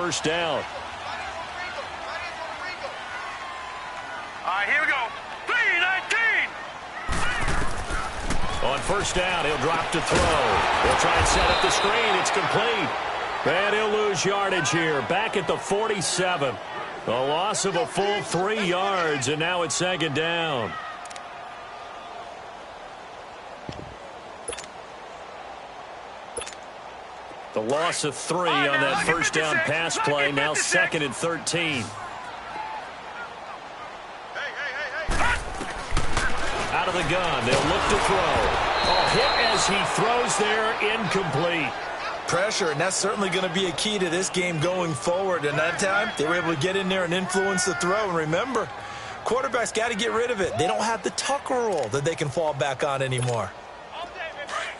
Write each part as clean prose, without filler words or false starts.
first down. All right, here we go. 3-19. On first down, he'll drop to throw. He'll try and set up the screen. It's complete. And he'll lose yardage here. Back at the 47. A loss of a full 3 yards, and now it's second down. The loss of 3 on that first down pass play. Now second and 13. Out of the gun. They'll look to throw. Oh, hit as he throws there. Incomplete. Pressure, and that's certainly going to be a key to this game going forward. And that time, they were able to get in there and influence the throw. And remember, quarterbacks got to get rid of it. They don't have the Tucker rule that they can fall back on anymore.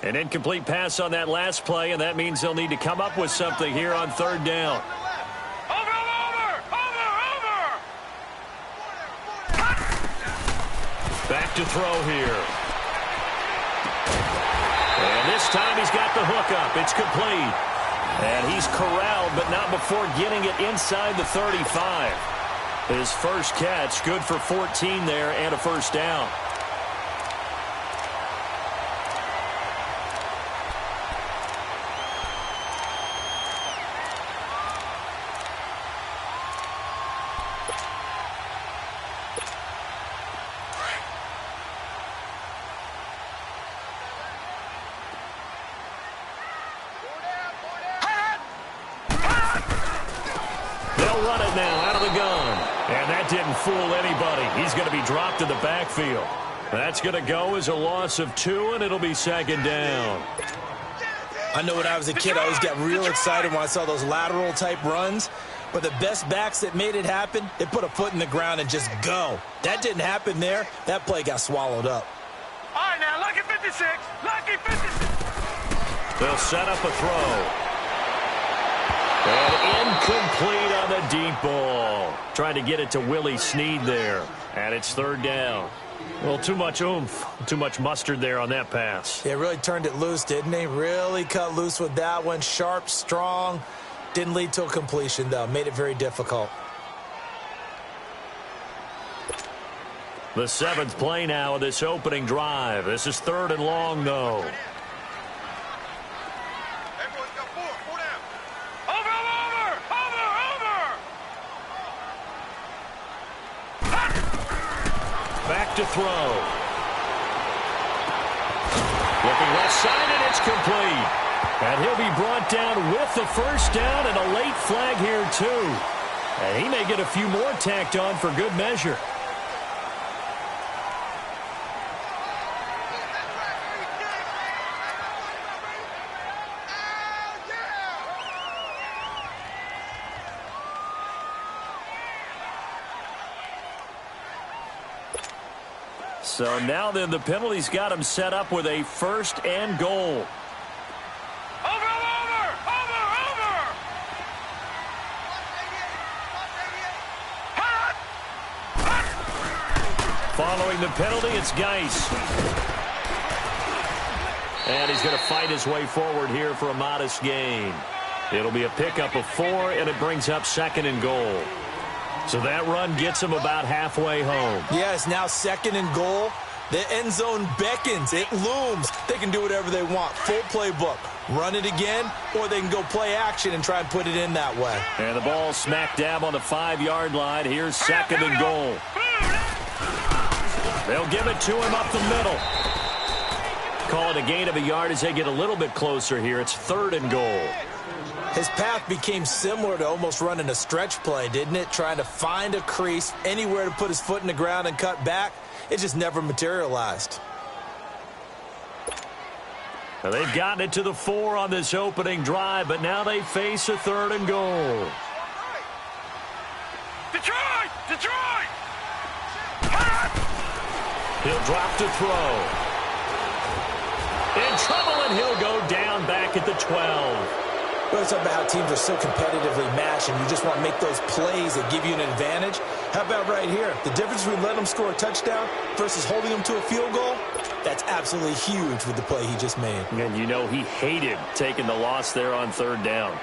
An incomplete pass on that last play, and that means they'll need to come up with something here on third down. Back to throw here. And this time he's got the hook up. It's complete. And he's corralled, but not before getting it inside the 35. His first catch, good for 14 there and a first down. Run it now out of the gun. And that didn't fool anybody. He's going to be dropped in the backfield. That's going to go as a loss of 2, and it'll be second down. I know when I was a kid, I always got real excited when I saw those lateral-type runs. But the best backs that made it happen, they put a foot in the ground and just go. That didn't happen there. That play got swallowed up. All right, now, lucky 56. Lucky 56. They'll set up a throw. And incomplete on the deep ball. Trying to get it to Willie Snead there. And it's third down. Well, too much oomph. Too much mustard there on that pass. They really turned it loose, didn't they? Really cut loose with that one. Sharp, strong. Didn't lead to a completion, though. Made it very difficult. The 7th play now of this opening drive. This is third and long, though. Back to throw. Looking left side, and it's complete. And he'll be brought down with the first down and a late flag here, too. And he may get a few more tacked on for good measure. So now then the penalty's got him set up with a first and goal. Over. Following the penalty, it's Geis. And he's going to fight his way forward here for a modest gain. It'll be a pickup of 4, and it brings up second and goal. So that run gets him about halfway home. Yes, now second and goal. The end zone beckons. It looms. They can do whatever they want. Full playbook. Run it again, or they can go play action and try and put it in that way. And the ball smack dab on the 5-yard line. Here's second and goal. They'll give it to him up the middle. Call it a gain of a yard as they get a little bit closer here. It's third and goal. His path became similar to almost running a stretch play, didn't it? Trying to find a crease, anywhere to put his foot in the ground and cut back. It just never materialized. Now they've gotten it to the 4 on this opening drive, but now they face a third and goal. Detroit! He'll drop to throw. In trouble, and he'll go down back at the 12. Well, it's about how teams are so competitively matched, and you just want to make those plays that give you an advantage. How about right here? The difference between letting them score a touchdown versus holding them to a field goal, that's absolutely huge with the play he just made. And you know he hated taking the loss there on third down.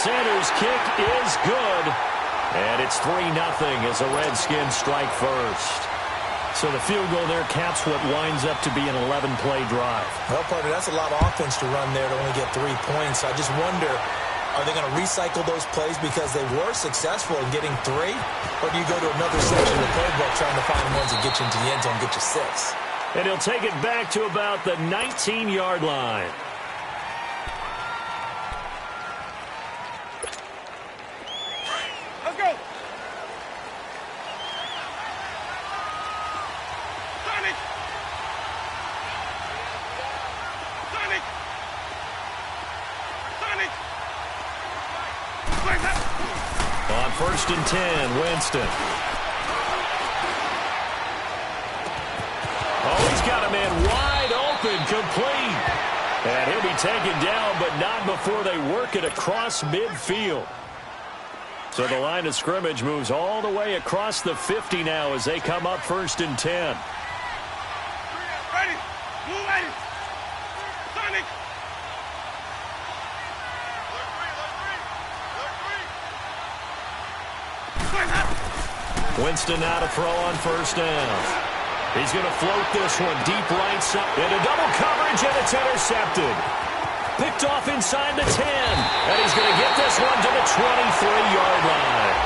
center's kick is good. And it's 3-0 as the Redskins strike first. So the field goal there caps what winds up to be an 11-play drive. Well, partner, that's a lot of offense to run there to only get 3 points. I just wonder, are they going to recycle those plays because they were successful in getting 3? Or do you go to another section of the playbook trying to find ones that get you into the end zone and get you 6? And he'll take it back to about the 19-yard line. On 1st and 10, Winston. Oh, he's got a man wide open, complete. And he'll be taken down, but not before they work it across midfield. So the line of scrimmage moves all the way across the 50 now as they come up 1st and 10. Ready. Move ready. Sonic. Winston now to throw on 1st down. He's going to float this one deep right side. Into double coverage, and it's intercepted. Picked off inside the 10. And he's going to get this one to the 23-yard line.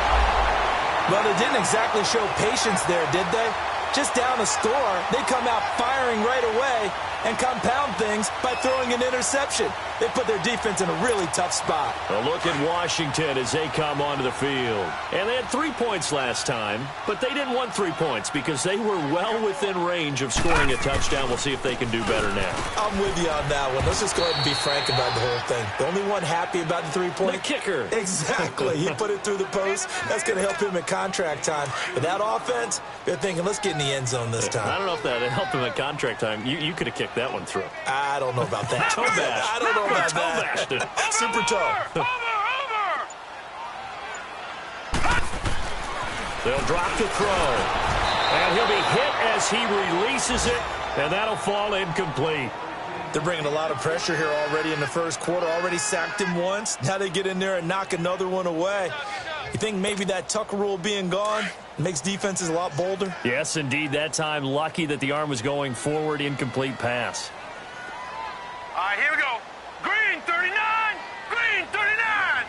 Well, they didn't exactly show patience there, did they? Just down a score, they come out firing right away and compound things by throwing an interception. They put their defense in a really tough spot. A look at Washington as they come onto the field. And they had 3 points last time, but they didn't want 3 points because they were well within range of scoring a touchdown. We'll see if they can do better now. I'm with you on that one. Let's just go ahead and be frank about the whole thing. The only one happy about the 3-point? The kicker. Exactly. He put it through the post. That's going to help him at contract time. But that offense, they're thinking, let's get in the end zone this time. I don't know if that helped him at contract time. You could have kicked that one through. I don't know about that. Toe bash. I don't know about Toe bashed it. Super toe. Over. They'll drop the throw. And he'll be hit as he releases it, and that'll fall incomplete. They're bringing a lot of pressure here already in the first quarter. Already sacked him once. Now they get in there and knock another one away. You think maybe that Tucker rule being gone makes defenses a lot bolder? Yes, indeed. That time, lucky that the arm was going forward. Incomplete pass. All right, here we go. Green 39. Green 39.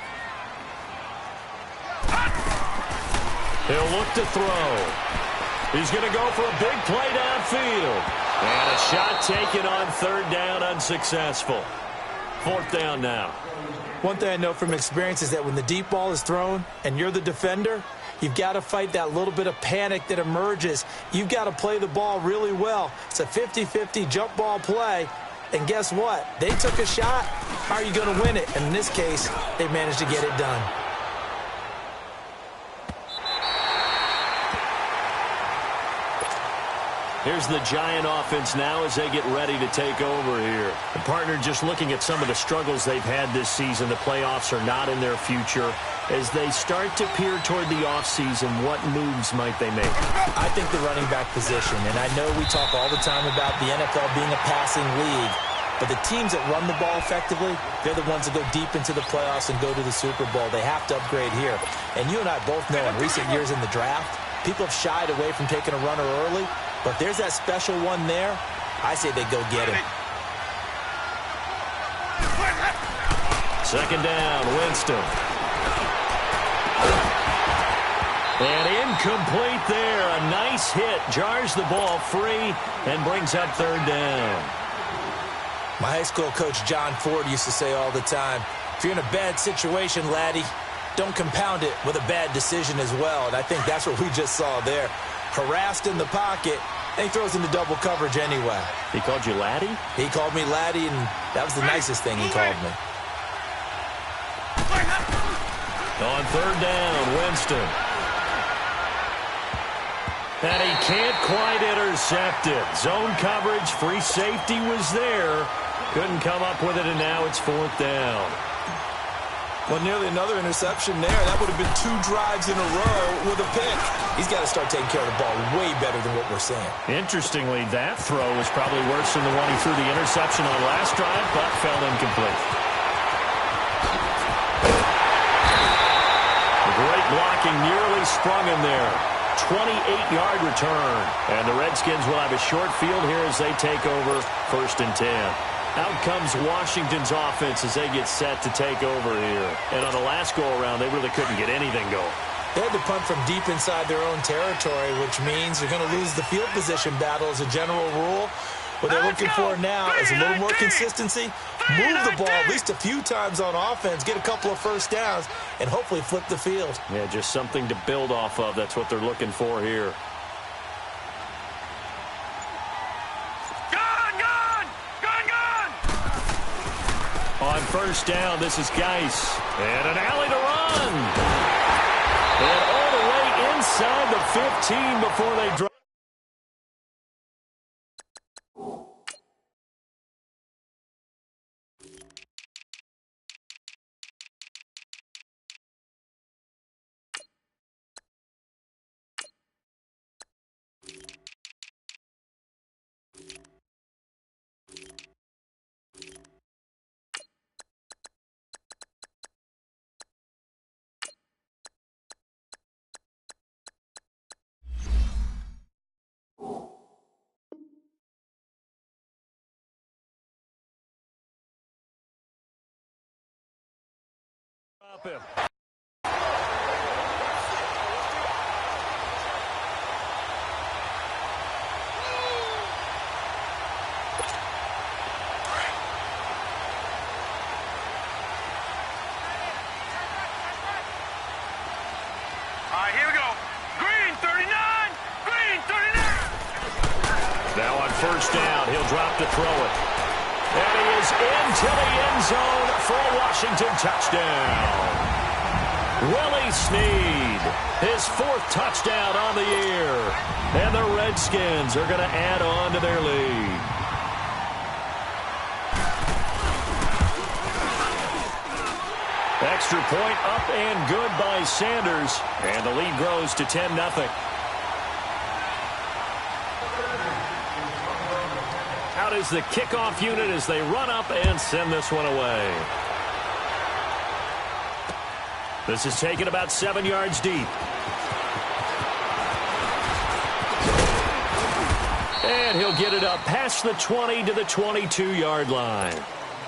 He'll look to throw. He's going to go for a big play downfield. And a shot taken on 3rd down, unsuccessful. 4th down now. One thing I know from experience is that when the deep ball is thrown and you're the defender, you've got to fight that little bit of panic that emerges. You've got to play the ball really well. It's a 50-50 jump ball play. And guess what? They took a shot. How are you going to win it? And in this case, they managed to get it done. Here's the Giant offense now as they get ready to take over here. The partner just looking at some of the struggles they've had this season. The playoffs are not in their future. As they start to peer toward the offseason, what moves might they make? I think the running back position, and I know we talk all the time about the NFL being a passing league, but the teams that run the ball effectively, they're the ones that go deep into the playoffs and go to the Super Bowl. They have to upgrade here. And you and I both know in recent years in the draft, people have shied away from taking a runner early. But there's that special one there. I say they go get him. 2nd down, Winston. And incomplete there. A nice hit. Jars the ball free and brings up 3rd down. My high school coach, John Ford, used to say all the time, if you're in a bad situation, laddie, don't compound it with a bad decision as well. And I think that's what we just saw there. Harassed in the pocket, and he throws into double coverage anyway. He called you laddie? He called me laddie, and that was the nicest thing he called me. On 3rd down, Winston. And he can't quite intercept it. Zone coverage, free safety was there. Couldn't come up with it, and now it's 4th down. Well, nearly another interception there. That would have been 2 drives in a row with a pick. He's got to start taking care of the ball way better than what we're seeing. Interestingly, that throw was probably worse than the one he threw the interception on last drive, but fell incomplete. looking nearly sprung him there. 28-yard return. And the Redskins will have a short field here as they take over 1st and 10. Out comes Washington's offense as they get set to take over here. And on the last go-around, they really couldn't get anything going. They had to punt from deep inside their own territory, which means they're going to lose the field position battle as a general rule. What they're looking for now is a little more consistency, move the ball at least a few times on offense, get a couple of first downs, and hopefully flip the field. Yeah, just something to build off of. That's what they're looking for here. On 1st down, this is Geis. And an alley to run. And all the way inside the 15 before they drop. Him. Here we go. Green 39. Green 39. Now on 1st down, he'll drop to throw it. And he is into the end zone for a Washington touchdown. Willie Snead, his 4th touchdown on the year. And the Redskins are going to add on to their lead. Extra point up and good by Sanders. And the lead grows to 10-0. Out is the kickoff unit as they run up and send this one away. This is taken about 7 yards deep. And he'll get it up past the 20 to the 22-yard line.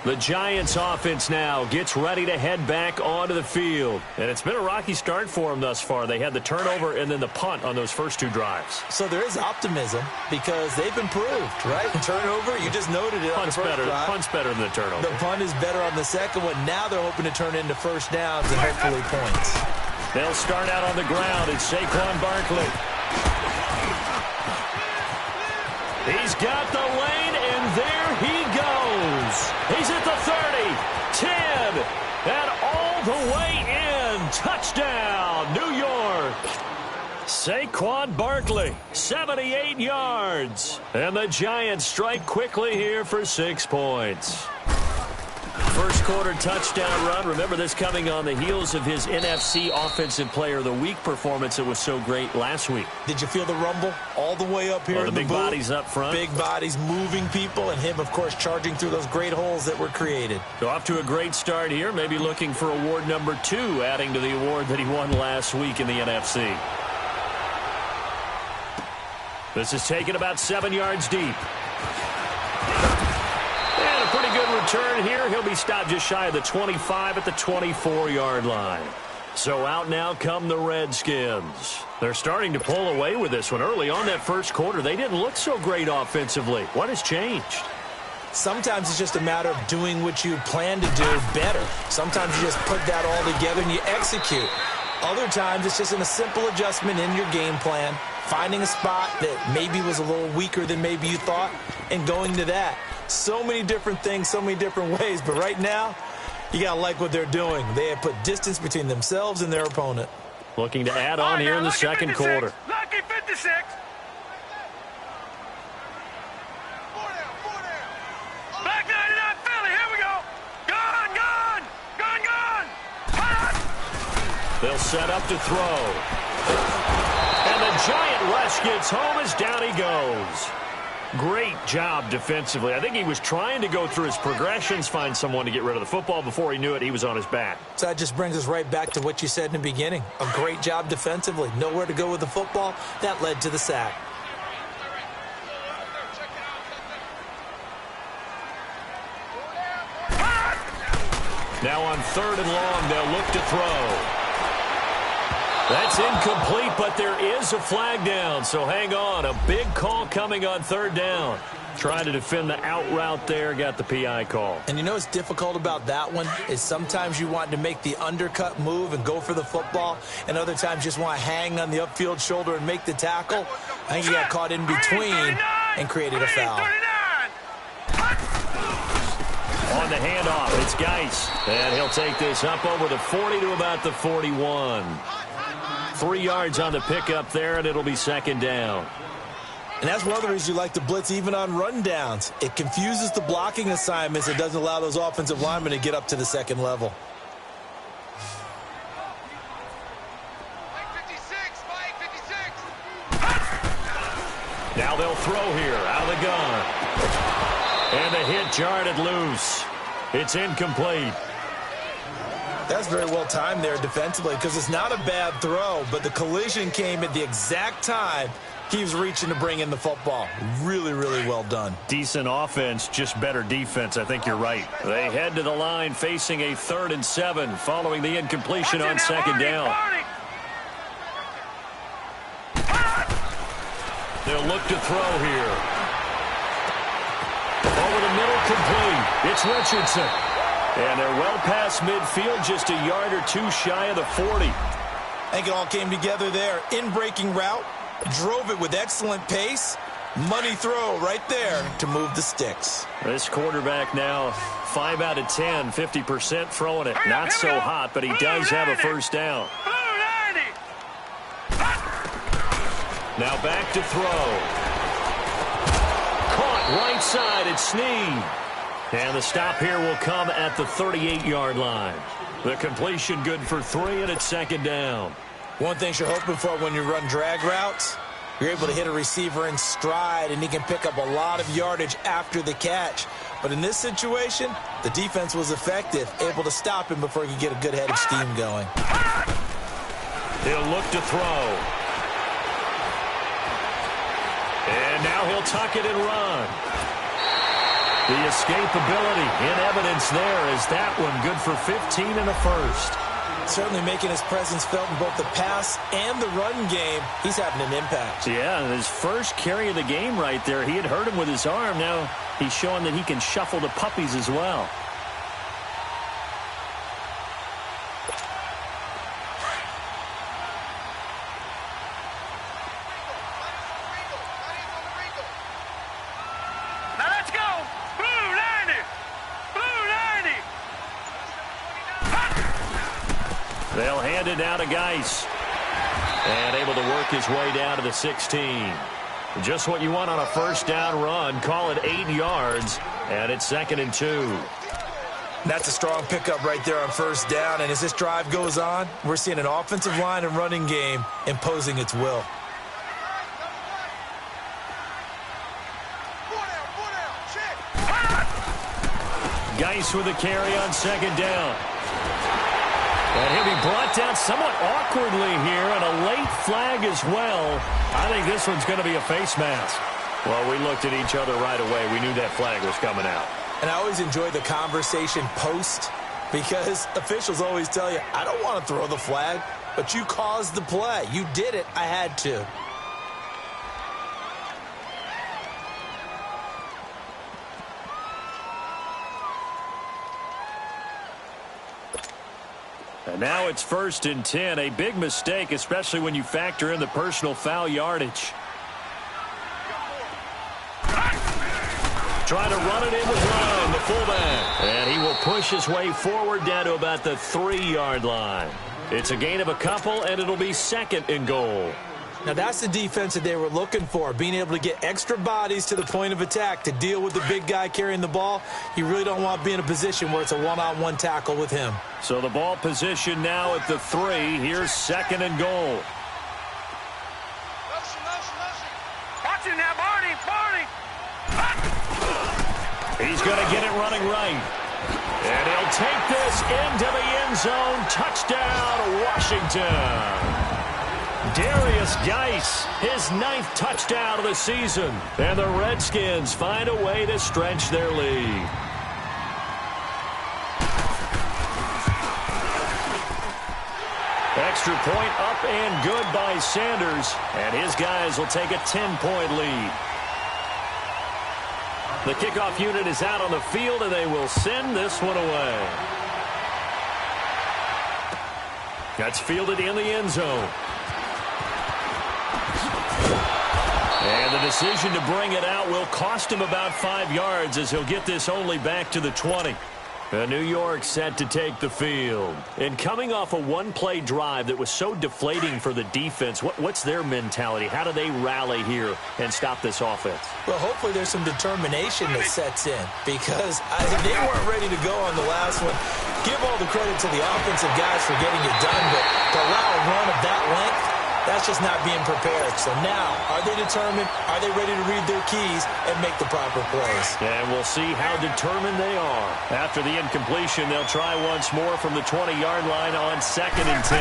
The Giants offense now gets ready to head back onto the field. And it's been a rocky start for them thus far. They had the turnover and then the punt on those first 2 drives. So there is optimism because they've improved, right? Turnover, you just noted it on the first drive. Punt's better than the turnover. The punt is better on the second one. Now they're hoping to turn into first downs and hopefully points. They'll start out on the ground. It's Saquon Barkley. He's got the lane, and there he goes. He's at the 30, 10, and all the way in. Touchdown, New York. Saquon Barkley, 78 yards. And the Giants strike quickly here for 6 points. First quarter touchdown run. Remember this coming on the heels of his NFC Offensive Player of the Week performance that was so great last week. Did you feel the rumble all the way up here? The big bodies up front. Big bodies moving people, and him, of course, charging through those great holes that were created. So off to a great start here. Maybe looking for award number 2, adding to the award that he won last week in the NFC. This is taken about 7 yards deep. And a pretty good return here. He'll be stopped just shy of the 25 at the 24-yard line. So out now come the Redskins. They're starting to pull away with this one. Early on that first quarter, they didn't look so great offensively. What has changed? Sometimes it's just a matter of doing what you plan to do better. Sometimes you just put that all together and you execute. Other times it's just a simple adjustment in your game plan, finding a spot that maybe was a little weaker than maybe you thought, and going to that. So many different things, so many different ways, but right now, you got to like what they're doing. They have put distance between themselves and their opponent. Looking to add on here in the second quarter. Lucky 56. Back 99 Philly, here we go. Gone. They'll set up to throw. And the giant rush gets home as down he goes. Great job defensively. I think he was trying to go through his progressions, find someone to get rid of the football. Before he knew it, he was on his back. So that just brings us right back to what you said in the beginning. A great job defensively. Nowhere to go with the football. That led to the sack. Now on 3rd and long, they'll look to throw. That's incomplete, but there is a flag down, so hang on. A big call coming on 3rd down. Trying to defend the out route there, got the PI call. And you know what's difficult about that one is sometimes you want to make the undercut move and go for the football, and other times just want to hang on the upfield shoulder and make the tackle. I think he got caught in between and created a foul. On the handoff, it's Geis. And he'll take this up over the 40 to about the 41. 3 yards on the pickup there, and it'll be 2nd down. And that's one of the reasons you like to blitz even on rundowns. It confuses the blocking assignments. It doesn't allow those offensive linemen to get up to the 2nd level. Now they'll throw here out of the gun. And the hit jarred it loose. It's incomplete. That's very well timed there defensively because it's not a bad throw, but the collision came at the exact time he was reaching to bring in the football. Really, really well done. Decent offense, just better defense. I think you're right. They head to the line facing a 3rd and 7 following the incompletion on 2nd down. They'll look to throw here. Over the middle, complete. It's Richardson. And they're well past midfield, just a yard or two shy of the 40. I think it all came together there. In-breaking route, drove it with excellent pace. Money throw right there to move the sticks. This quarterback now 5 out of 10, 50% throwing it. Not so hot, but he does have a 1st down. Now back to throw. Caught right side, it's Snead. And the stop here will come at the 38-yard line. The completion good for 3, and it's 2nd down. One thing you're hoping for when you run drag routes, you're able to hit a receiver in stride, and he can pick up a lot of yardage after the catch. But in this situation, the defense was effective, able to stop him before he could get a good head of steam going. He'll look to throw. And now he'll tuck it and run. The escapability in evidence there is that one good for 15 and a 1st. Certainly making his presence felt in both the pass and the run game. He's having an impact. Yeah, his first carry of the game right there. He had hurt him with his arm. Now he's showing that he can shuffle the puppies as well. They'll hand it down to Geis. And able to work his way down to the 16. Just what you want on a 1st down run. Call it 8 yards. And it's 2nd and 2. That's a strong pickup right there on 1st down. And as this drive goes on, we're seeing an offensive line and running game imposing its will. Geis with a carry on 2nd down. And he'll be brought down somewhat awkwardly here, and a late flag as well. I think this one's going to be a face mask. Well, we looked at each other right away. We knew that flag was coming out. And I always enjoy the conversation post because officials always tell you, I don't want to throw the flag, but you caused the play. You did it. I had to. And now it's 1st and 10. A big mistake, especially when you factor in the personal foul yardage. Trying to run it in with Ryan, the fullback. And he will push his way forward down to about the 3-yard line. It's a gain of a couple, and it'll be 2nd and goal. Now that's the defense that they were looking for, being able to get extra bodies to the point of attack to deal with the big guy carrying the ball. You really don't want to be in a position where it's a one-on-one tackle with him. So the ball position now at the 3. Here's 2nd and goal. Watch it now, Barney, Barney. going to get it running right. And he'll take this into the end zone. Touchdown, Washington. Darius Geis, his 9th touchdown of the season. And the Redskins find a way to stretch their lead. Extra point up and good by Sanders. And his guys will take a 10-point lead. The kickoff unit is out on the field, and they will send this one away. That's fielded in the end zone. And the decision to bring it out will cost him about 5 yards as he'll get this only back to the 20. New York set to take the field. And coming off a one-play drive that was so deflating for the defense, what's their mentality? How do they rally here and stop this offense? Well, hopefully there's some determination that sets in because they weren't ready to go on the last one. Give all the credit to the offensive guys for getting it done, but to allow a run of that length, that's just not being prepared. So now, are they determined? Are they ready to read their keys and make the proper plays? And we'll see how determined they are. After the incompletion, they'll try once more from the 20-yard line on 2nd and 10.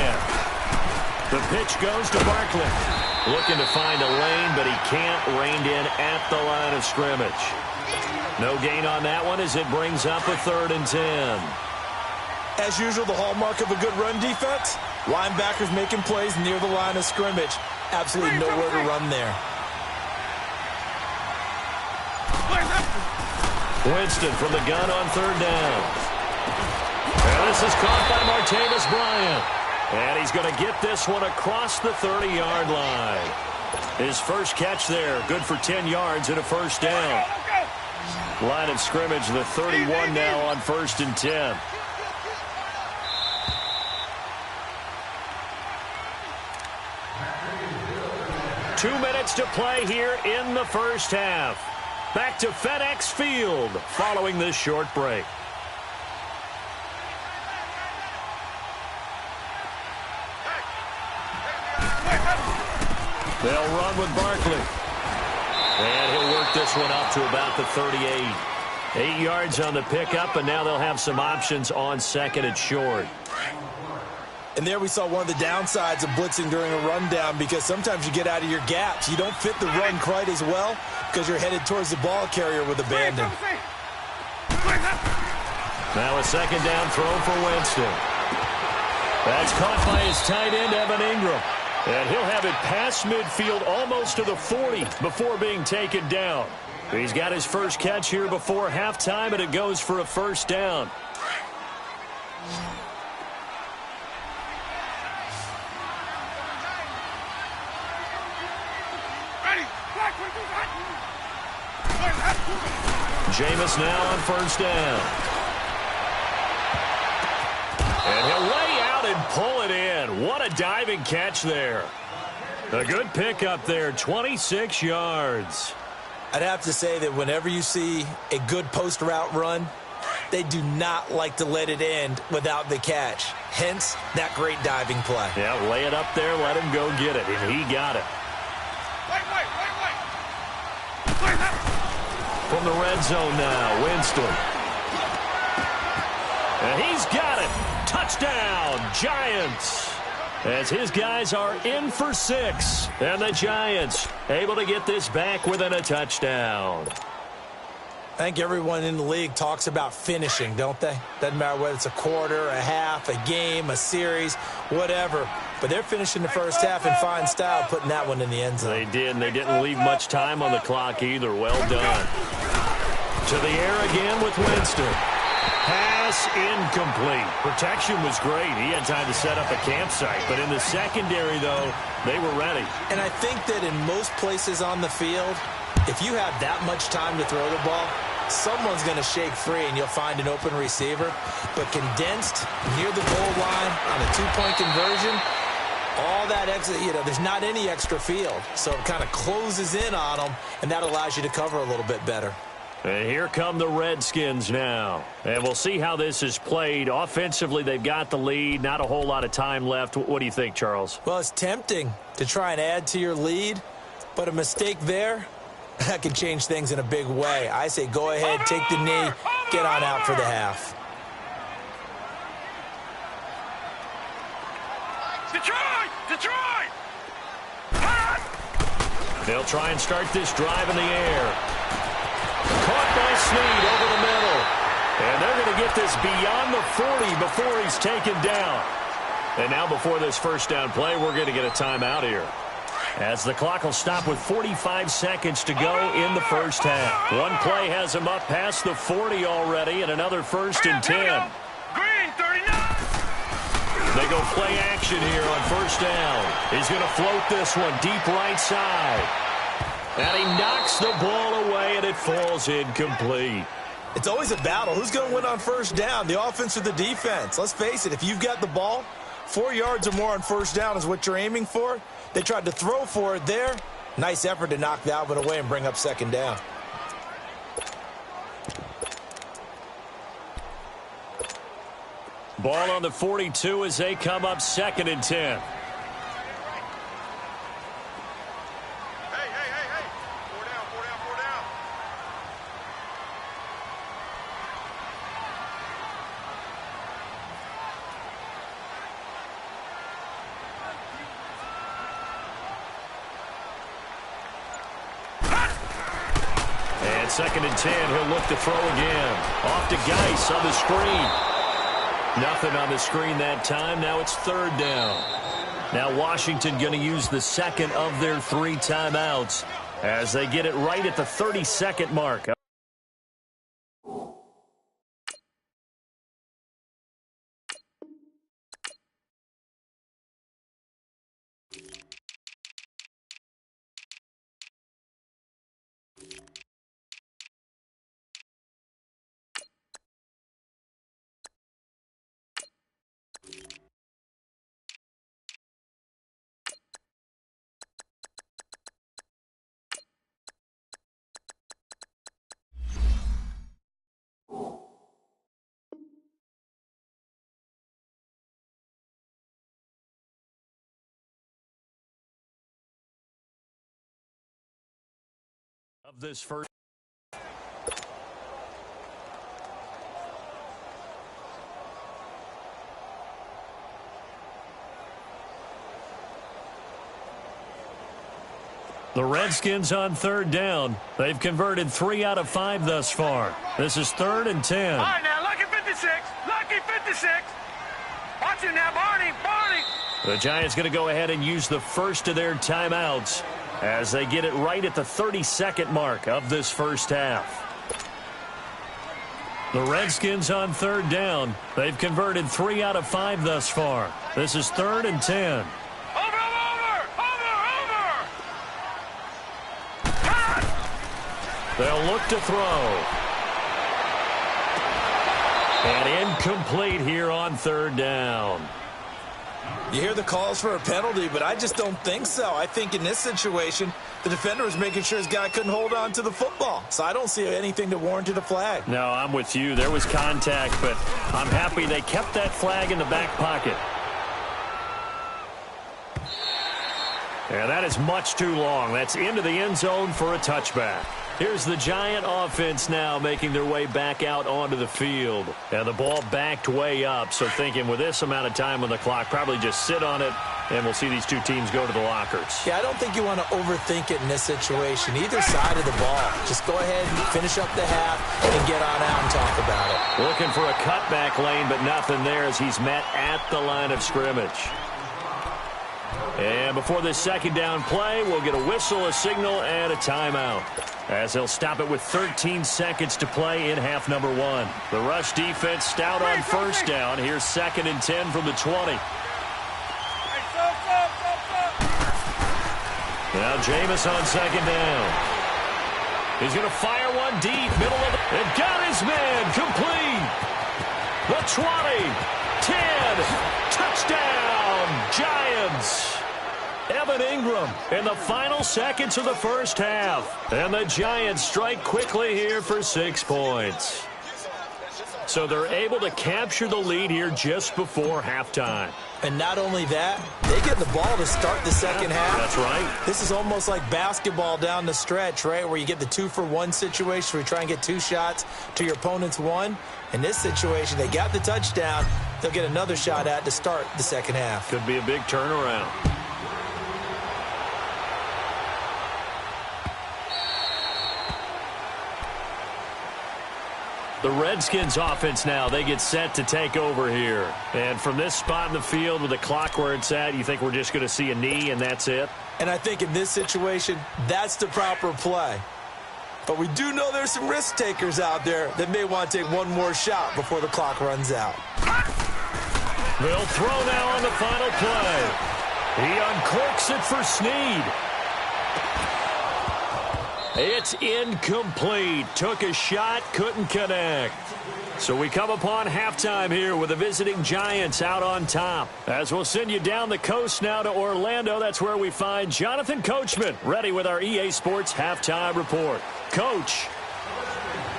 The pitch goes to Barkley. Looking to find a lane, but he can't rein in at the line of scrimmage. No gain on that one as it brings up a 3rd and 10. As usual, the hallmark of a good run defense, linebackers making plays near the line of scrimmage. Absolutely nowhere to run there. Winston from the gun on 3rd down. And this is caught by Martavis Bryant. And he's going to get this one across the 30-yard line. His first catch there, good for 10 yards and a 1st down. Line of scrimmage, the 31 now on 1st and 10. Two minutes to play here in the first half. Back to FedEx Field following this short break. They'll run with Barkley. And he'll work this one up to about the 38. 8 yards on the pickup, and now they'll have some options on 2nd and short. And there we saw one of the downsides of blitzing during a rundown because sometimes you get out of your gaps. You don't fit the run quite as well because you're headed towards the ball carrier with abandon. Now a 2nd down throw for Winston. That's caught by his tight end, Evan Ingram. And he'll have it past midfield almost to the 40 before being taken down. He's got his first catch here before halftime, and it goes for a 1st down. Jameis now on 1st down. And he'll lay out and pull it in. What a diving catch there. A good pickup there, 26 yards. I'd have to say that whenever you see a good post route run, they do not like to let it end without the catch. Hence, that great diving play. Yeah, lay it up there, let him go get it, and he got it. From the red zone now, Winston. And he's got it. Touchdown, Giants. As his guys are in for 6. And the Giants able to get this back within a touchdown. I think everyone in the league talks about finishing, don't they? Doesn't matter whether it's a quarter, a half, a game, a series, whatever. But they're finishing the first half in fine style, putting that one in the end zone. They did, and they didn't leave much time on the clock either. Well done. To the air again with Winston. Pass incomplete. Protection was great. He had time to set up a campsite. But in the secondary, though, they were ready. And I think that in most places on the field, if you have that much time to throw the ball, someone's going to shake free and you'll find an open receiver. But condensed near the goal line on a 2-point conversion, all that extra, there's not any extra field. So it kind of closes in on them, and that allows you to cover a little bit better. And here come the Redskins now. And we'll see how this is played. Offensively, they've got the lead. Not a whole lot of time left. What do you think, Charles? Well, it's tempting to try and add to your lead, but a mistake there That can change things in a big way. I say go ahead, take the knee, get on out for the half. Detroit! Detroit! They'll try and start this drive in the air. Caught by Snead over the middle. And they're going to get this beyond the 40 before he's taken down. And now before this first down play, we're going to get a timeout here, as the clock will stop with 45 seconds to go in the first half. One play has him up past the 40 already, and another 1st and 10. Green 39! They go play action here on first down. He's going to float this one deep right side. And he knocks the ball away, and it falls incomplete. It's always a battle. Who's going to win on first down, the offense or the defense? Let's face it, if you've got the ball, 4 yards or more on first down is what you're aiming for. They tried to throw for it there. Nice effort to knock that one away and bring up second down. Ball on the 42 as they come up 2nd and 10. Hey. 4 down. And 2nd and 10, he'll look to throw again. Off to Geis on the screen. Nothing on the screen that time. Now it's 3rd down. Now Washington going to use the second of their 3 timeouts as they get it right at the 30-second mark. Of this first. The Redskins on 3rd down. They've converted 3 out of 5 thus far. This is 3rd and 10. All right, now, lucky 56. Lucky 56. Watch it now, Barney. The Giants going to go ahead and use the first of their timeouts as they get it right at the 30-second mark of this first half. The Redskins on 3rd down. They've converted 3 out of 5 thus far. This is 3rd and 10. Over. They'll look to throw. And incomplete here on 3rd down. You hear the calls for a penalty, but I just don't think so. I think in this situation, the defender was making sure his guy couldn't hold on to the football. So I don't see anything to warrant a flag. No, I'm with you. There was contact, but I'm happy they kept that flag in the back pocket. And that is much too long. That's into the end zone for a touchback. Here's the Giant offense now making their way back out onto the field. And the ball backed way up, so thinking with this amount of time on the clock, probably just sit on it, and we'll see these two teams go to the lockers. Yeah, I don't think you want to overthink it in this situation. Either side of the ball. Just go ahead and finish up the half and get on out and talk about it. Looking for a cutback lane, but nothing there as he's met at the line of scrimmage. And before this second down play, we'll get a whistle, a signal, and a timeout, as they'll stop it with 13 seconds to play in half number 1. The rush defense stout on first down. Here's 2nd and 10 from the 20. Now Jameis on 2nd down. He's going to fire one deep, middle of the... And got his man complete. The 20, 10, touchdown, Giants. Evan Ingram in the final seconds of the first half. And the Giants strike quickly here for 6 points. So they're able to capture the lead here just before halftime. And not only that, they get the ball to start the second half. That's right. This is almost like basketball down the stretch, right, where you get the 2-for-1 situation where you try and get 2 shots to your opponent's 1. In this situation, they got the touchdown. They'll get another shot at to start the second half. Could be a big turnaround. The Redskins offense now, they get set to take over here. And from this spot in the field with the clock where it's at, you think we're just going to see a knee and that's it? And I think in this situation, that's the proper play. But we do know there's some risk takers out there that may want to take one more shot before the clock runs out. They'll throw now on the final play. He uncorks it for Snead. It's incomplete. Took a shot, couldn't connect. So we come upon halftime here with the visiting Giants out on top. As we'll send you down the coast now to Orlando, that's where we find Jonathan Coachman ready with our EA Sports halftime report. Coach,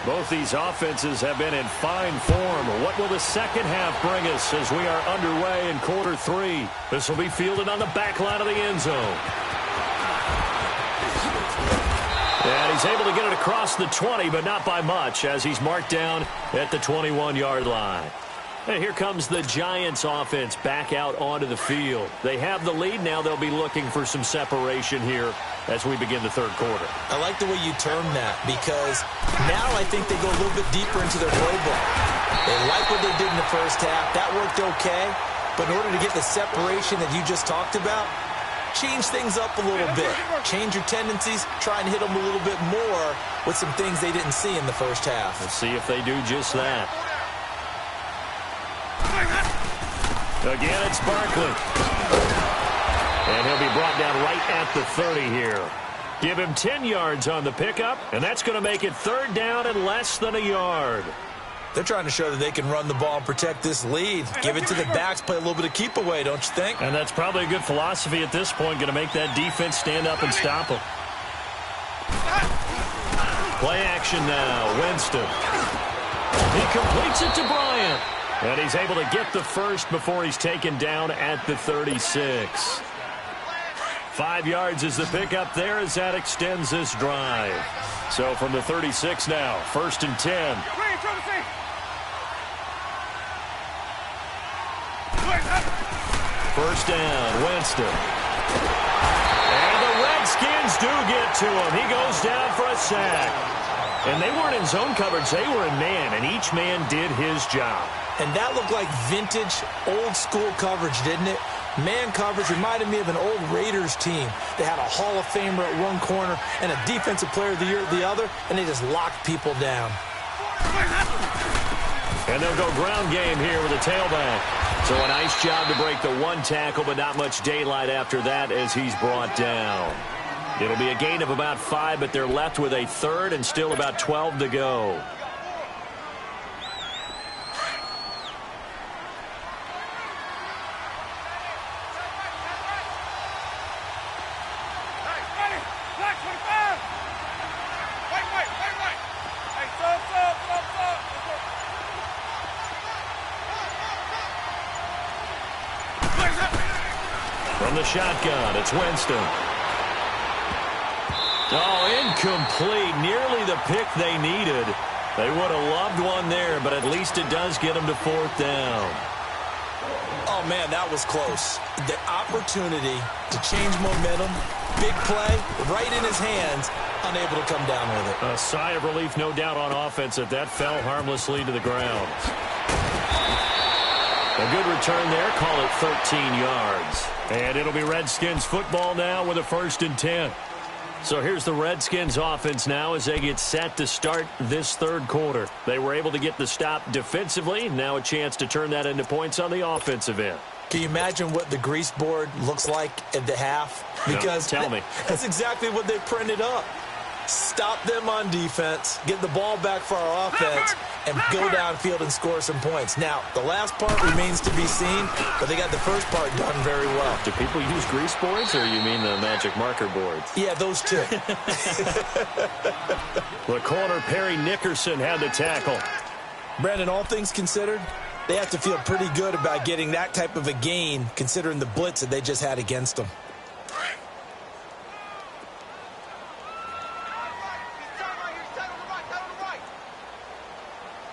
both these offenses have been in fine form. What will the second half bring us as we are underway in quarter 3? This will be fielded on the back line of the end zone. And he's able to get it across the 20, but not by much, as he's marked down at the 21-yard line. And here comes the Giants offense back out onto the field. They have the lead. Now they'll be looking for some separation here as we begin the third quarter. I like the way you term that, because now I think they go a little bit deeper into their playbook. They like what they did in the first half. That worked okay. But in order to get the separation that you just talked about, change things up a little bit. Change your tendencies. Try and hit them a little bit more with some things they didn't see in the first half. Let's see if they do just that. Again, it's Barkley. And he'll be brought down right at the 30 here. Give him 10 yards on the pickup, and that's going to make it third down and less than a yard. They're trying to show that they can run the ball and protect this lead. Give it to the backs, play a little bit of keep away, don't you think? And that's probably a good philosophy at this point, going to make that defense stand up and stop them. Play action now, Winston. He completes it to Bryant. And he's able to get the first before he's taken down at the 36. 5 yards is the pickup there as that extends this drive. So from the 36 now, 1st and 10. First down, Winston. And the Redskins do get to him. He goes down for a sack. And they weren't in zone coverage. They were in man, and each man did his job. And that looked like vintage, old-school coverage, didn't it? Man coverage reminded me of an old Raiders team. They had a Hall of Famer at one corner and a Defensive Player of the Year at the other, and they just locked people down. And they'll go ground game here with a tailback. So a nice job to break the one tackle, but not much daylight after that as he's brought down. It'll be a gain of about 5, but they're left with a third and still about 12 to go. From the shotgun, it's Winston. Oh, incomplete. Nearly the pick they needed. They would have loved one there, but at least it does get them to 4th down. Oh, man, that was close. The opportunity to change momentum, big play, right in his hands, unable to come down with it. A sigh of relief, no doubt, on offense if that fell harmlessly to the ground. A good return there. Call it 13 yards. And it'll be Redskins football now with a 1st and 10. So here's the Redskins offense now as they get set to start this third quarter. They were able to get the stop defensively. Now a chance to turn that into points on the offensive end. Can you imagine what the grease board looks like at the half? Because no, tell me. That's exactly what they printed up. Stop them on defense, get the ball back for our offense, and go downfield and score some points. Now, the last part remains to be seen, but they got the first part done very well. Do people use grease boards, or you mean the magic marker boards? Yeah, those two. The corner, Perry Nickerson, had the tackle. Brandon, all things considered, they have to feel pretty good about getting that type of a gain, considering the blitz that they just had against them.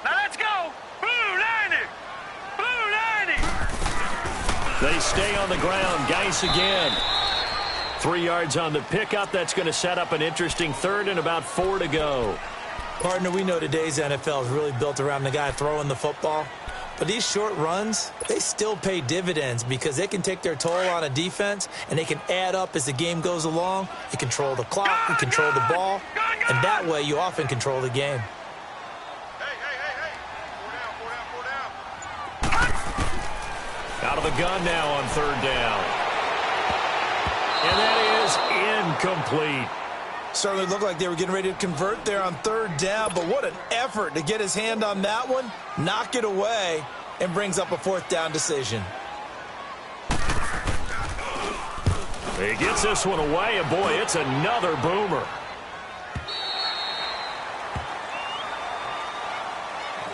Now let's go! Blue 90! Blue 90! They stay on the ground. Geis again. 3 yards on the pickup. That's going to set up an interesting third and about 4 to go. Partner, we know today's NFL is really built around the guy throwing the football. But these short runs, they still pay dividends because they can take their toll on a defense and they can add up as the game goes along. You control the clock, you control the ball, and that way you often control the game. Hey. 4 down. Out of the gun now on 3rd down. And that is incomplete. Certainly looked like they were getting ready to convert there on 3rd down, but what an effort to get his hand on that one, knock it away, and brings up a 4th down decision. He gets this one away, and boy, it's another boomer.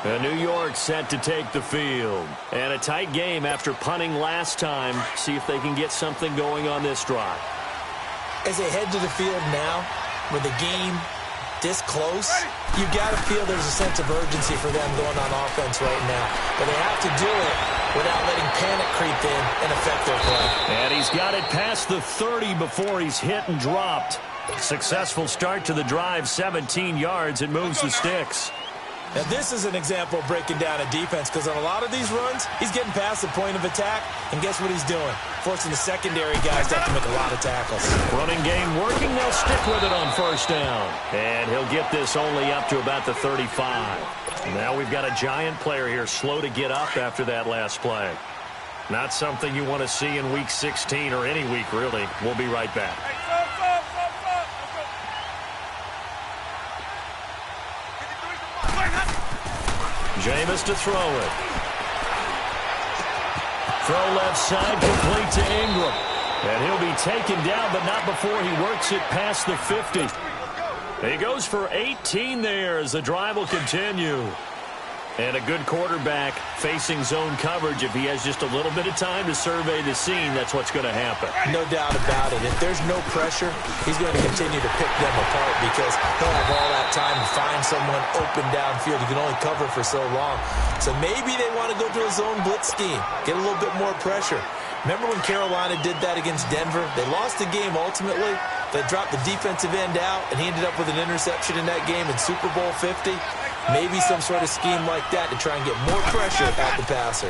And New York set to take the field. And a tight game after punting last time. See if they can get something going on this drive. As they head to the field now, with the game this close, you got to feel there's a sense of urgency for them going on offense right now. But they have to do it without letting panic creep in and affect their play. And he's got it past the 30 before he's hit and dropped. Successful start to the drive, 17 yards, and moves the sticks. Now, this is an example of breaking down a defense because on a lot of these runs, he's getting past the point of attack, and guess what he's doing? Forcing the secondary guys to have to make a lot of tackles. Running game working. They'll stick with it on 1st down. And he'll get this only up to about the 35. Now we've got a giant player here slow to get up after that last play. Not something you want to see in Week 16 or any week, really. We'll be right back. Jameis to throw it. Throw left side, complete to Ingram. And he'll be taken down, but not before he works it past the 50. He goes for 18 there as the drive will continue. And a good quarterback facing zone coverage. If he has just a little bit of time to survey the scene, that's what's going to happen. No doubt about it. If there's no pressure, he's going to continue to pick them apart because he'll have all that time to find someone open downfield. You can only cover for so long. So maybe they want to go to a zone blitz scheme, get a little bit more pressure. Remember when Carolina did that against Denver? They lost the game ultimately. They dropped the defensive end out, and he ended up with an interception in that game in Super Bowl 50. Maybe some sort of scheme like that to try and get more pressure at the passer.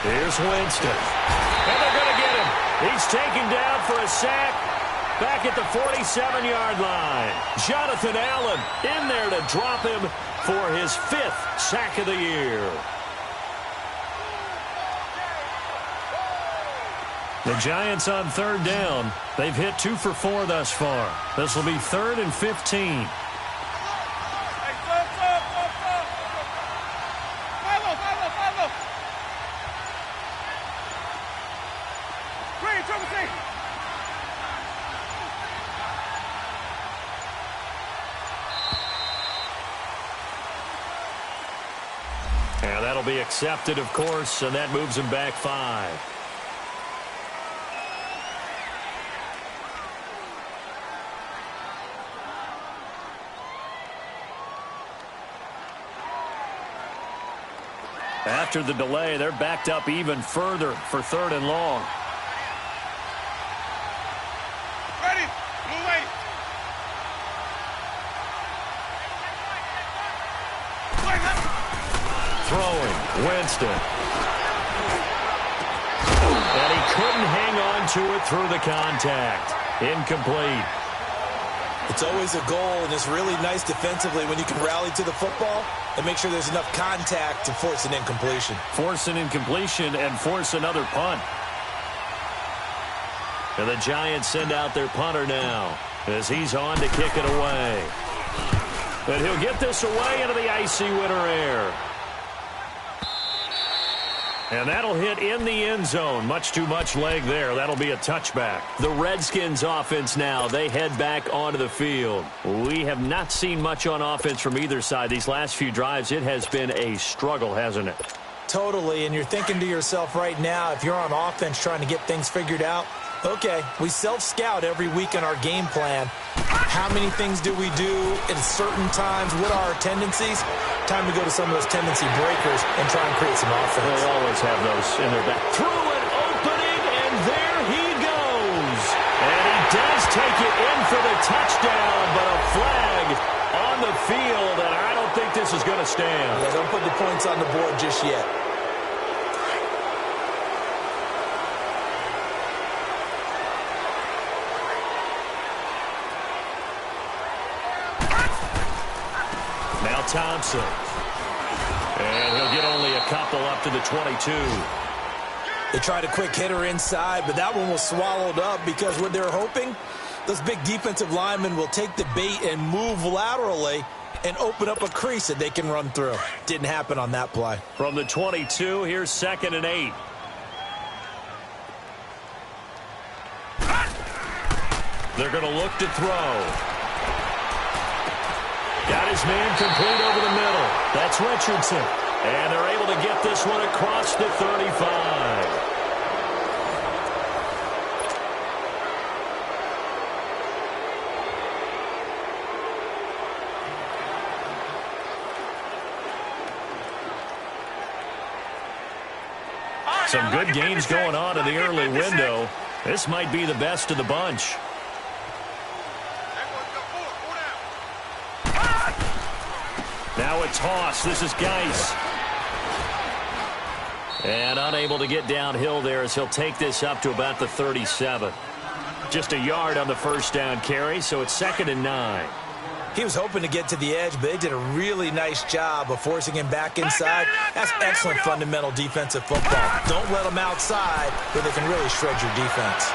Here's Winston. And they're going to get him. He's taken down for a sack back at the 47-yard line. Jonathan Allen in there to drop him for his 5th sack of the year. The Giants on 3rd down. They've hit 2 for 4 thus far. This will be 3rd and 15. And that'll be accepted, of course, and that moves him back 5. After the delay, they're backed up even further for 3rd and long. Ready? Blue 8. Throwing, Winston. And he couldn't hang on to it through the contact. Incomplete. It's always a goal, and it's really nice defensively when you can rally to the football and make sure there's enough contact to force an incompletion. Force an incompletion and force another punt. And the Giants send out their punter now as he's on to kick it away. And he'll get this away into the icy winter air. And that'll hit in the end zone. Much too much leg there. That'll be a touchback. The Redskins offense now. They head back onto the field. We have not seen much on offense from either side. These last few drives, it has been a struggle, hasn't it? Totally, and you're thinking to yourself right now, if you're on offense trying to get things figured out, okay, we self-scout every week in our game plan. How many things do we do at certain times? What are our tendencies? Time to go to some of those tendency breakers and try and create some offense. They always have those in their back. Through an opening, and there he goes. And he does take it in for the touchdown, but a flag on the field, and I don't think this is going to stand. Yeah, don't put the points on the board just yet. Now Thompson. And he'll get only a couple up to the 22. They tried a quick hitter inside, but that one was swallowed up because what they're hoping, those big defensive linemen will take the bait and move laterally and open up a crease that they can run through. Didn't happen on that play. From the 22, here's 2nd and 8. They're going to look to throw. Got his man complete over the middle. That's Richardson. And they're able to get this one across the 35. Some good games going on in the early window. This might be the best of the bunch. Now a toss. This is Geis. And unable to get downhill there as he'll take this up to about the 37. Just a yard on the first down carry, so it's 2nd and 9. He was hoping to get to the edge, but they did a really nice job of forcing him back inside. That's excellent fundamental defensive football. Don't let him outside where they can really shred your defense.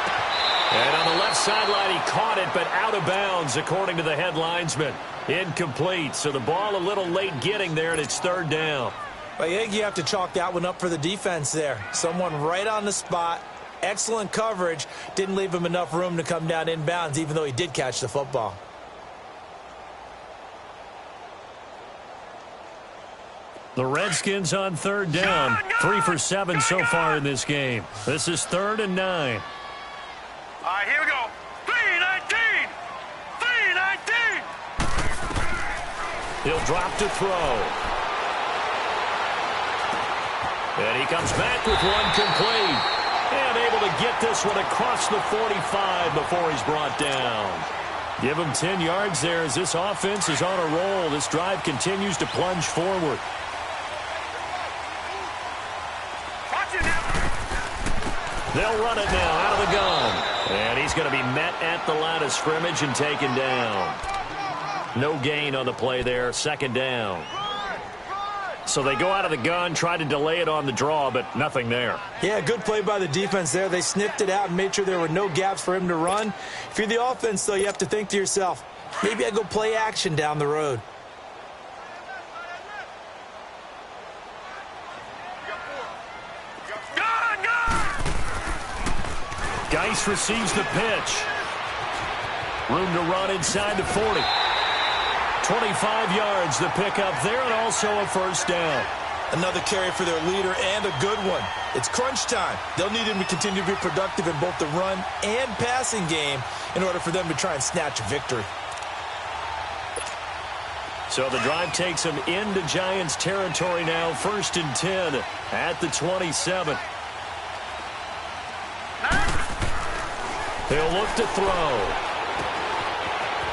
And on the left sideline, he caught it, but out of bounds, according to the head linesman. Incomplete, so the ball a little late getting there, and it's 3rd down. But I think you have to chalk that one up for the defense there. Someone right on the spot, excellent coverage, didn't leave him enough room to come down inbounds, even though he did catch the football. The Redskins on 3rd down. 3 for 7 so far in this game. This is 3rd and 9. All right, here we go. 3-19. 3-19. He'll drop to throw. And he comes back with one complete. And able to get this one across the 45 before he's brought down. Give him 10 yards there as this offense is on a roll. This drive continues to plunge forward. They'll run it now out of the gun. And he's going to be met at the line of scrimmage and taken down. No gain on the play there. 2nd down. So they go out of the gun, try to delay it on the draw, but nothing there. Yeah, good play by the defense there. They sniffed it out and made sure there were no gaps for him to run. If you're the offense, though, you have to think to yourself, maybe I go play action down the road. Geis receives the pitch. Room to run inside the 40. 25 yards the pickup there, and also a 1st down. Another carry for their leader and a good one. It's crunch time. They'll need him to continue to be productive in both the run and passing game in order for them to try and snatch a victory. So the drive takes them into Giants territory now. 1st and 10 at the 27. He'll look to throw.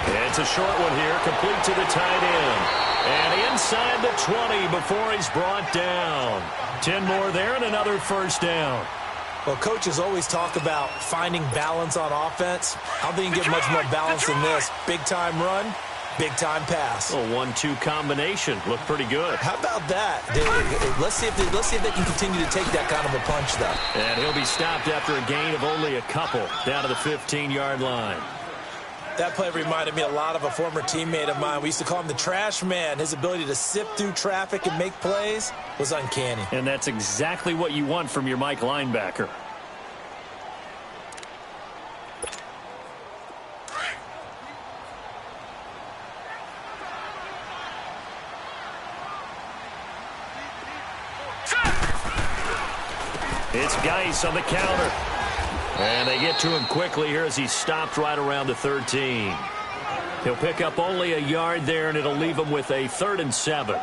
It's a short one here, complete to the tight end. And inside the 20 before he's brought down. 10 more there and another 1st down. Well, coaches always talk about finding balance on offense. I don't think you can get much more balance than this. Big-time run, big-time pass. A 1-2 combination. Looked pretty good. How about that? Let's see if they can continue to take that kind of a punch, though. And he'll be stopped after a gain of only a couple down to the 15-yard line. That play reminded me a lot of a former teammate of mine. We used to call him the trash man. His ability to sift through traffic and make plays was uncanny. And that's exactly what you want from your Mike linebacker. It's Geis on the counter. And they get to him quickly here as he's stopped right around the 13. He'll pick up only a yard there, and it'll leave him with a 3rd and 7.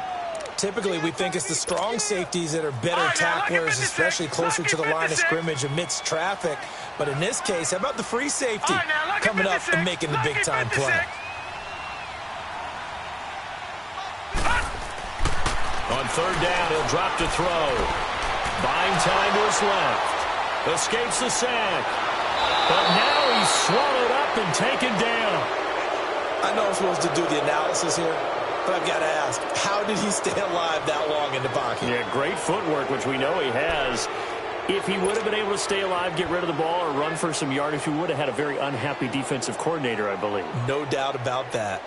Typically, we think it's the strong safeties that are better tacklers, especially closer to the line of scrimmage amidst traffic. But in this case, how about the free safety coming up and making the big-time play? On 3rd down, he'll drop to throw. Buying time to his left. Escapes the sack. But now he's swallowed up and taken down. I know I'm supposed to do the analysis here, but I've got to ask, how did he stay alive that long in the pocket? Yeah, great footwork, which we know he has. If he would have been able to stay alive, get rid of the ball, or run for some yardage, he would have had a very unhappy defensive coordinator, I believe. No doubt about that.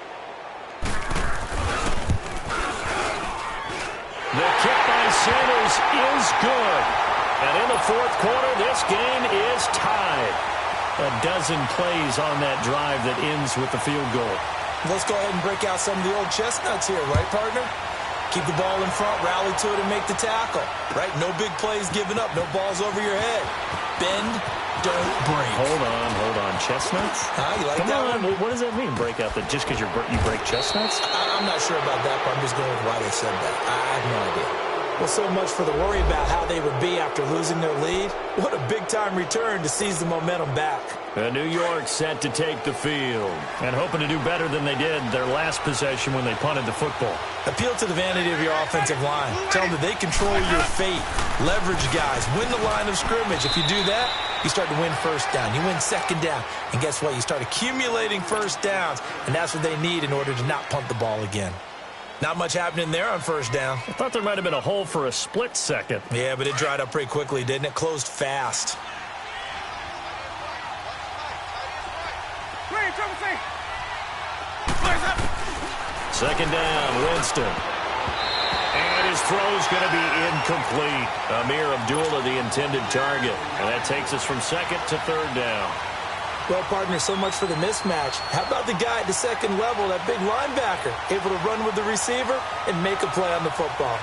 The kick by Sanders is good. And in the 4th quarter, this game is tied. A dozen plays on that drive that ends with the field goal. Let's go ahead and break out some of the old chestnuts here, right, partner? Keep the ball in front, rally to it, and make the tackle, right? No big plays given up, no balls over your head. Bend, don't break. Hold on. Chestnuts? You like Come that on. one? What does that mean, break out? That just because you break chestnuts? I'm not sure about that, but I'm just going with why they said that. I have no idea. Well, so much for the worry about how they would be after losing their lead. What a big-time return to seize the momentum back. New York set to take the field and hoping to do better than they did their last possession when they punted the football. Appeal to the vanity of your offensive line. Tell them that they control your fate. Leverage guys. Win the line of scrimmage. If you do that, you start to win 1st down. You win 2nd down. And guess what? You start accumulating 1st downs, and that's what they need in order to not punt the ball again. Not much happening there on 1st down. I thought there might have been a hole for a split second. Yeah, but it dried up pretty quickly, didn't it? Closed fast. 2nd down, Winston. And his throw's going to be incomplete. Amir Abdullah, the intended target. And that takes us from 2nd to 3rd down. Well, partner, so much for the mismatch. How about the guy at the 2nd level, that big linebacker, able to run with the receiver and make a play on the football?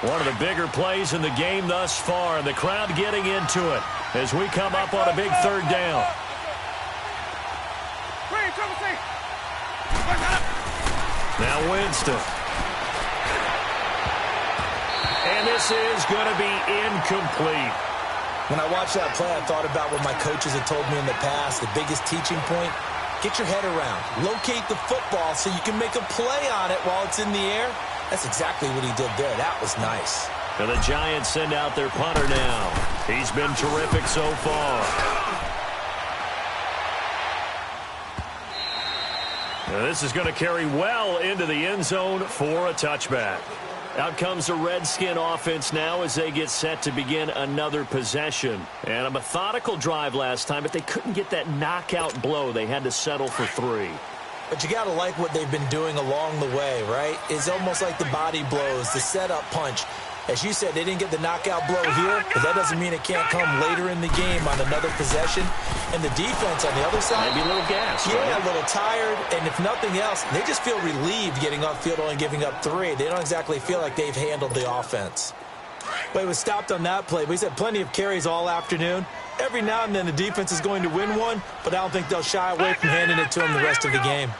One of the bigger plays in the game thus far. The crowd getting into it as we come up on a big 3rd down. Now Winston. And this is going to be incomplete. When I watched that play, I thought about what my coaches had told me in the past. The biggest teaching point, get your head around. Locate the football so you can make a play on it while it's in the air. That's exactly what he did there. That was nice. And the Giants send out their punter now. He's been terrific so far. Now this is going to carry well into the end zone for a touchback. Out comes the Redskin offense now as they get set to begin another possession. And a methodical drive last time, but they couldn't get that knockout blow. They had to settle for 3. But you got to like what they've been doing along the way, right? It's almost like the body blows, the setup punch. As you said, they didn't get the knockout blow here, but that doesn't mean it can't come later in the game on another possession. And the defense on the other side, maybe a little gas, yeah, right? A little tired. And if nothing else, they just feel relieved getting off field only giving up 3. They don't exactly feel like they've handled the offense. But he was stopped on that play. But he's had plenty of carries all afternoon. Every now and then the defense is going to win one, but I don't think they'll shy away from handing it to him the rest of the game.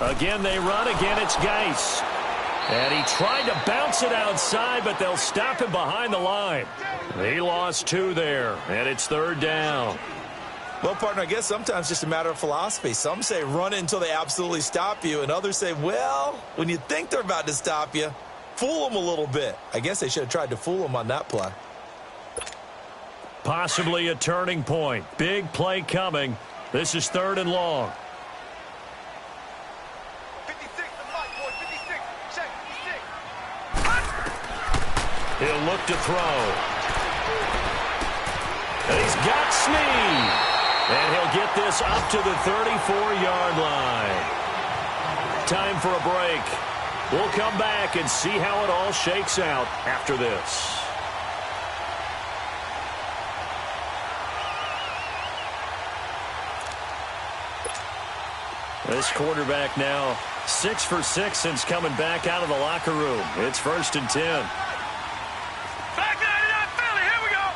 Again, they run. Again, it's Geis. And he tried to bounce it outside, but they'll stop him behind the line. He lost 2 there, and it's 3rd down. Well, partner, I guess sometimes it's just a matter of philosophy. Some say run it until they absolutely stop you, and others say, well, when you think they're about to stop you, fool them a little bit. I guess they should have tried to fool them on that play. Possibly a turning point. Big play coming. This is 3rd and long. He'll look to throw. And he's got Snead. And he'll get this up to the 34-yard line. Time for a break. We'll come back and see how it all shakes out after this. This quarterback now 6 for 6 since coming back out of the locker room. It's 1st and 10. Back 99 Philly, here we go.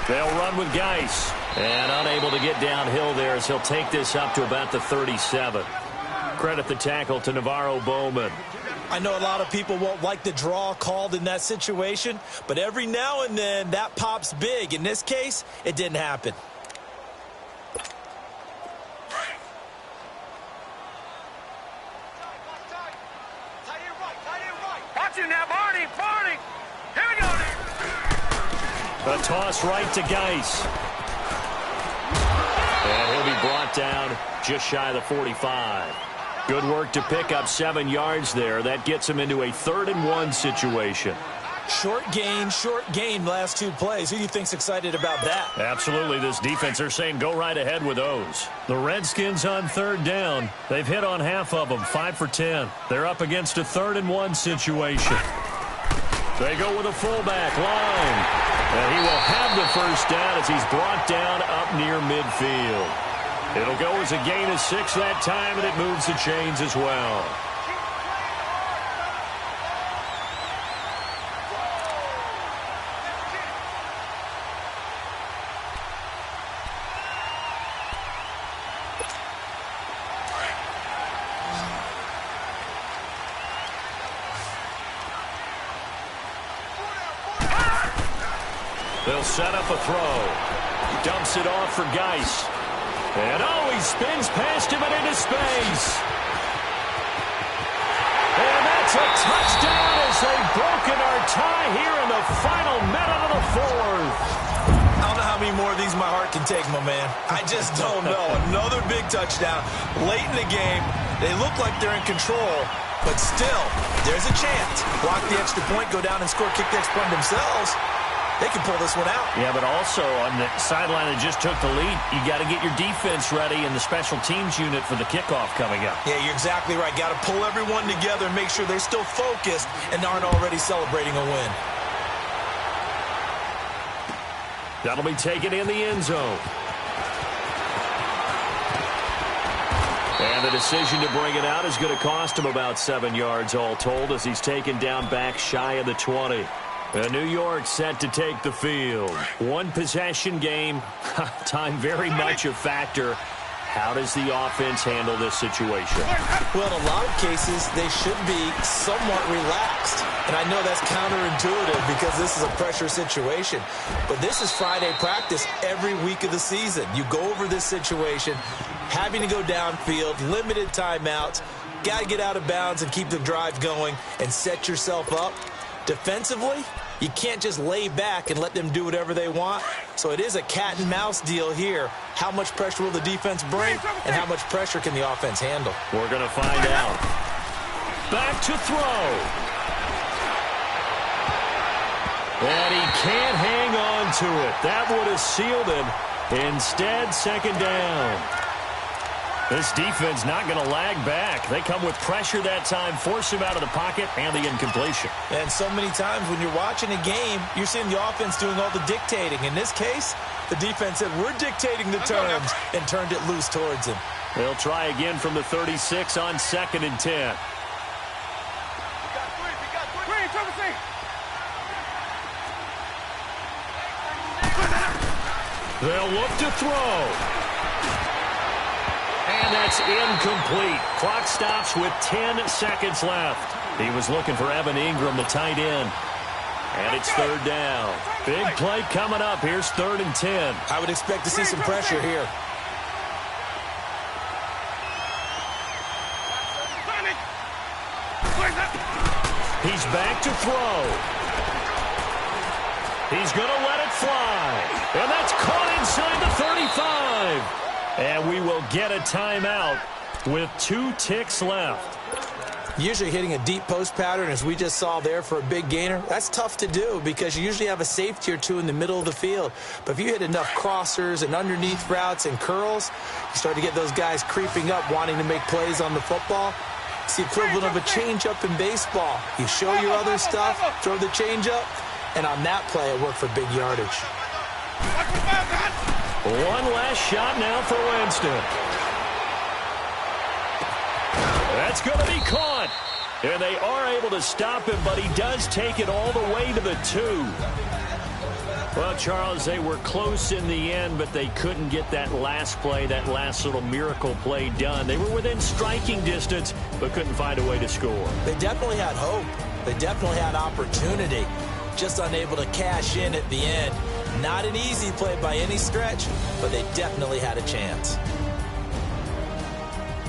They'll run with Geis. And unable to get downhill there as he'll take this up to about the 37. Credit the tackle to Navarro Bowman. I know a lot of people won't like the draw called in that situation, but every now and then that pops big. In this case, it didn't happen. Watch it now, Barney. Here we go. A toss right to Geis. And he'll be brought down just shy of the 45. Good work to pick up 7 yards there. That gets him into a 3rd and 1 situation. Short gain last 2 plays. Who do you think's excited about that? Absolutely. This defense, they're saying go right ahead with those. The Redskins on 3rd down. They've hit on half of them, 5 for 10. They're up against a 3rd and 1 situation. They go with a fullback line. And he will have the first down as he's brought down up near midfield. It'll go as a gain of 6 that time, and it moves the chains as well. They'll set up a throw. Dumps it off for Geis. And he spins past him and into space. And that's a touchdown as they've broken our tie here in the final minute of the 4th. I don't know how many more of these my heart can take, my man. I just don't know. Another big touchdown late in the game. They look like they're in control, but still, there's a chance. Block the extra point, go down and score, kick the extra point themselves. They can pull this one out. Yeah, but also on the sideline that just took the lead, you got to get your defense ready and the special teams unit for the kickoff coming up. Yeah, you're exactly right. Got to pull everyone together and make sure they're still focused and aren't already celebrating a win. That'll be taken in the end zone. And the decision to bring it out is going to cost him about 7 yards all told as he's taken down back shy of the 20. New York set to take the field. 1 possession game. Time very much a factor. How does the offense handle this situation? Well, in a lot of cases, they should be somewhat relaxed. And I know that's counterintuitive because this is a pressure situation. But this is Friday practice every week of the season. You go over this situation, having to go downfield, limited timeouts, got to get out of bounds and keep the drive going and set yourself up. Defensively, you can't just lay back and let them do whatever they want. So it is a cat and mouse deal here. How much pressure will the defense bring, and how much pressure can the offense handle? We're going to find out. Back to throw. And he can't hang on to it. That would have sealed it. Instead, 2nd down. This defense not going to lag back. They come with pressure that time, force him out of the pocket, and the incompletion. And so many times when you're watching a game, you're seeing the offense doing all the dictating. In this case, the defense said, we're dictating the terms, and turned it loose towards him. They'll try again from the 36 on 2nd and 10. They'll look to throw. And that's incomplete. Clock stops with 10 seconds left. He was looking for Evan Ingram, the tight end. And it's 3rd down. Big play coming up. Here's 3rd and 10. I would expect to see some pressure here. He's back to throw. He's going to let it fly. And that's caught inside the 35. And we will get a timeout with 2 ticks left. Usually hitting a deep post pattern, as we just saw there for a big gainer, that's tough to do because you usually have a safety or two in the middle of the field. But if you hit enough crossers and underneath routes and curls, you start to get those guys creeping up, wanting to make plays on the football. It's the equivalent of a changeup in baseball. You show your other stuff, throw the changeup, and on that play, it worked for big yardage. One last shot now for Winston. That's going to be caught. And they are able to stop him, but he does take it all the way to the 2. Well, Charles, they were close in the end, but they couldn't get that last play, that last little miracle play done. They were within striking distance, but couldn't find a way to score. They definitely had hope. They definitely had opportunity. Just unable to cash in at the end. Not an easy play by any stretch, but they definitely had a chance.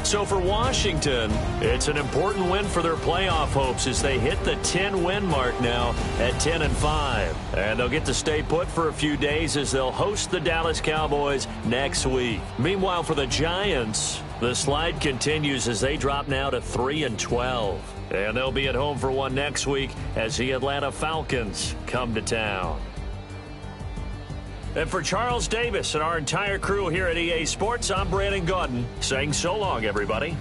So for Washington, it's an important win for their playoff hopes as they hit the 10-win mark now at 10-5. And they'll get to stay put for a few days as they'll host the Dallas Cowboys next week. Meanwhile, for the Giants, the slide continues as they drop now to 3-12. And they'll be at home for one next week as the Atlanta Falcons come to town. And for Charles Davis and our entire crew here at EA Sports, I'm Brandon Gaudin saying so long, everybody.